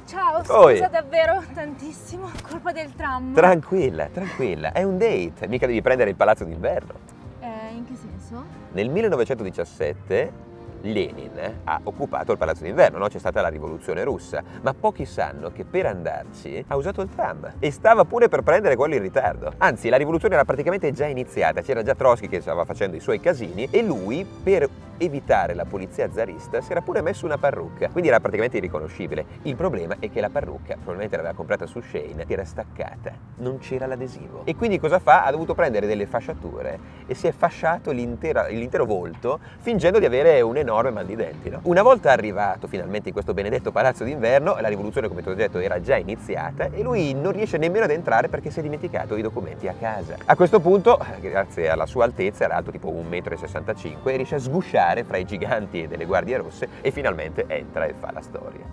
Ciao, Oi. scusa davvero tantissimo, colpa del tram. Tranquilla, tranquilla, è un date, mica devi prendere il palazzo d'inverno. In che senso? Nel 1917 Lenin ha occupato il palazzo d'inverno, no? C'è stata la rivoluzione russa, ma pochi sanno che per andarci ha usato il tram e stava pure per prendere quello in ritardo. Anzi, la rivoluzione era praticamente già iniziata, c'era già Trotsky che stava facendo i suoi casini e lui, per evitare la polizia zarista, si era pure messo una parrucca, quindi era praticamente irriconoscibile. Il problema è che la parrucca, probabilmente l'aveva comprata su Shein, era staccata, non c'era l'adesivo. E quindi cosa fa? Ha dovuto prendere delle fasciature e si è fasciato l'intero volto fingendo di avere un enorme mal di denti, no? Una volta arrivato finalmente in questo benedetto palazzo d'inverno, la rivoluzione, come ti ho detto, era già iniziata e lui non riesce nemmeno ad entrare perché si è dimenticato i documenti a casa. A questo punto, grazie alla sua altezza, era alto tipo 1,65 m, riesce a sgusciare fra i giganti delle guardie rosse e finalmente entra e fa la storia.